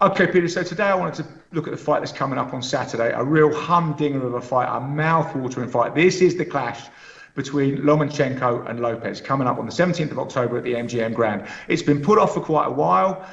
Okay, Peter, so today I wanted to look at the fight that's coming up on Saturday, a real humdinger of a fight, a mouth-watering fight. This is the clash between Lomachenko and Lopez, coming up on the 17th of October at the MGM Grand. It's been put off for quite a while.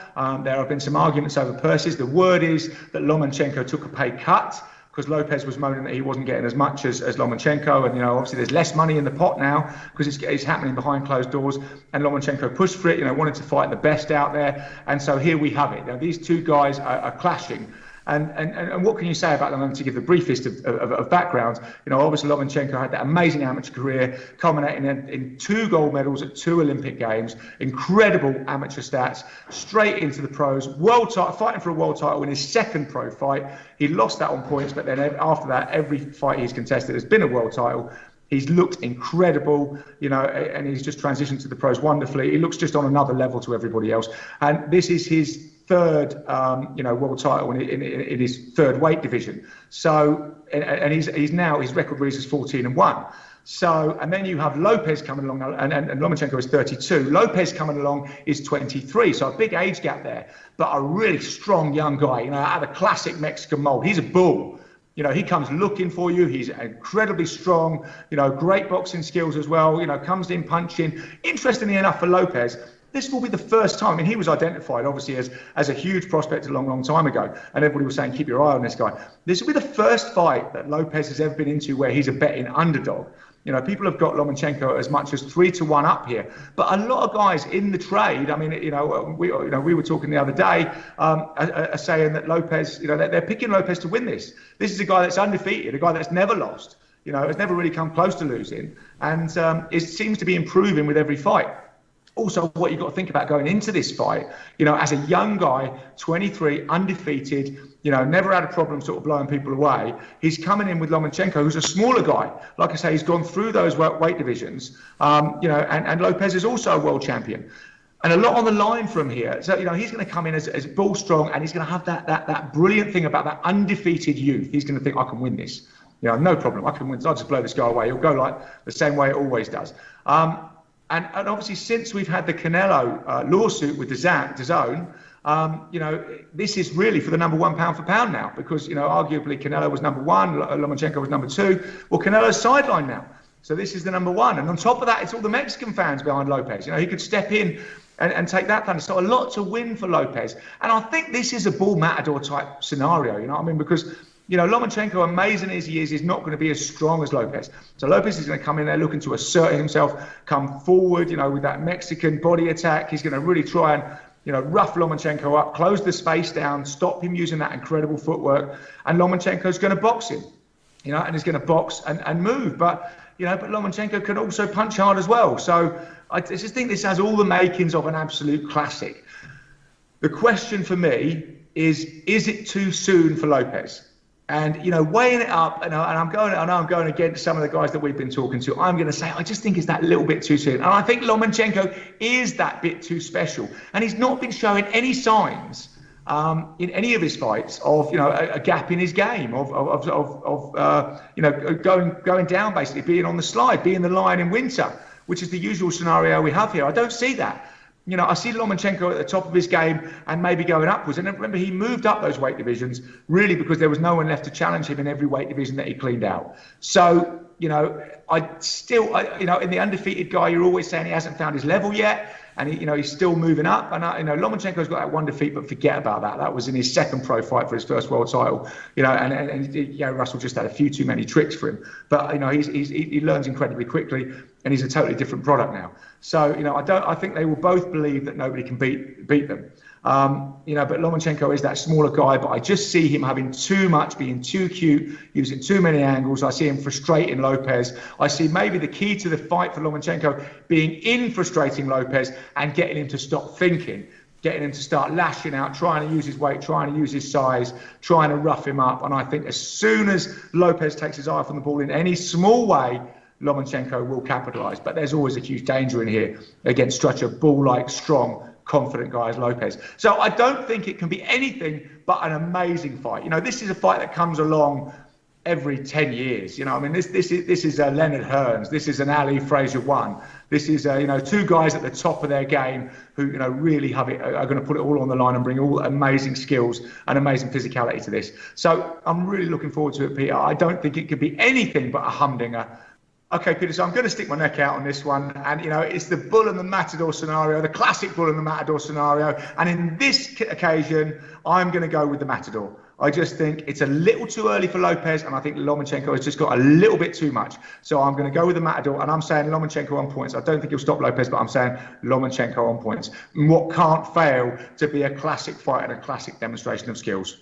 There have been some arguments over purses. The word is that Lomachenko took a pay cut because Lopez was moaning that he wasn't getting as much as Lomachenko. And, obviously there's less money in the pot now because it's happening behind closed doors. And Lomachenko pushed for it, wanted to fight the best out there. And so here we have it. Now, these two guys are clashing. And what can you say about them? To give the briefest of backgrounds, obviously Lomachenko had that amazing amateur career, culminating in 2 gold medals at 2 Olympic Games, incredible amateur stats, straight into the pros, world title, fighting for a world title in his second pro fight. He lost that on points, but then after that, every fight he's contested has been a world title. He's looked incredible, and he's just transitioned to the pros wonderfully. He looks just on another level to everybody else. And this is his third, world title in his third weight division. So, and he's now, his record reads as 14-1. So, and then you have Lopez coming along, and Lomachenko is 32. Lopez coming along is 23. So a big age gap there, but a really strong young guy, out of the classic Mexican mold. He's a bull. He comes looking for you. He's incredibly strong, great boxing skills as well, comes in punching. Interestingly enough for Lopez, this will be the first time. I mean, he was identified, obviously, as a huge prospect a long, long time ago. And everybody was saying, keep your eye on this guy. This will be the first fight that Lopez has ever been into where he's a betting underdog. People have got Lomachenko as much as 3-1 up here. But a lot of guys in the trade, I mean, we were talking the other day, are saying that Lopez, they're picking Lopez to win this. This is a guy that's undefeated, a guy that's never lost, has never really come close to losing. And it seems to be improving with every fight. Also, what you've got to think about going into this fight, as a young guy, 23, undefeated, never had a problem sort of blowing people away. He's coming in with Lomachenko, who's a smaller guy. Like I say, he's gone through those weight divisions, and Lopez is also a world champion. And a lot on the line from here. So, he's going to come in as bull strong, and he's going to have that brilliant thing about that undefeated youth. He's going to think, I can win this. No problem. I can win. I'll just blow this guy away. He'll go like the same way it always does. And obviously, since we've had the Canelo lawsuit with the DAZN, this is really for the number 1 pound for pound now, because, arguably Canelo was number 1, Lomachenko was number 2. Well, Canelo's sidelined now. So this is the number 1. And on top of that, it's all the Mexican fans behind Lopez. He could step in and take that plan. So a lot to win for Lopez. And I think this is a bull matador type scenario, because Lomachenko, amazing as he is not going to be as strong as Lopez. So Lopez is going to come in there looking to assert himself, come forward, with that Mexican body attack. He's going to really try and, rough Lomachenko up, close the space down, stop him using that incredible footwork. And Lomachenko's going to box him, and he's going to box and move. But Lomachenko can also punch hard as well. So I just think this has all the makings of an absolute classic. The question for me is it too soon for Lopez? And, weighing it up, and I know I'm going against some of the guys that we've been talking to. I'm going to say, I just think it's that little bit too soon. And I think Lomachenko is that bit too special. And he's not been showing any signs in any of his fights of, a gap in his game, of going down, basically, being on the slide, being the lion in winter, which is the usual scenario we have here. I don't see that. I see Lomachenko at the top of his game and maybe going upwards. And remember, he moved up those weight divisions really because there was no one left to challenge him in every weight division that he cleaned out. So, I still, in the undefeated guy, you're always saying he hasn't found his level yet. And, he's still moving up. And, Lomachenko's got that 1 defeat, but forget about that. That was in his second pro fight for his first world title. Russell just had a few too many tricks for him. But, he learns incredibly quickly, and he's a totally different product now. So, I think they will both believe that nobody can beat them. But Lomachenko is that smaller guy, but I just see him having too much, being too cute, using too many angles. I see him frustrating Lopez. I see maybe the key to the fight for Lomachenko being in frustrating Lopez and getting him to stop thinking, getting him to start lashing out, trying to use his weight, trying to use his size, trying to rough him up. And I think as soon as Lopez takes his eye from the ball in any small way, Lomachenko will capitalise. But there's always a huge danger in here against such a bull-like, strong, confident guy as Lopez. So I don't think it can be anything but an amazing fight. This is a fight that comes along every 10 years. You know, I mean, this is a Leonard Hearns, this is an Ali Fraser one. This is two guys at the top of their game who really are going to put it all on the line and bring all amazing skills and amazing physicality to this. So I'm really looking forward to it, Peter. I don't think it could be anything but a humdinger. Okay, Peter, so I'm going to stick my neck out on this one. And, it's the bull and the matador scenario, the classic bull and the matador scenario. And in this occasion, I'm going to go with the matador. I just think it's a little too early for Lopez, and I think Lomachenko has just got a little bit too much. So I'm going to go with the matador, and I'm saying Lomachenko on points. I don't think he'll stop Lopez, but I'm saying Lomachenko on points. And what can't fail to be a classic fight and a classic demonstration of skills.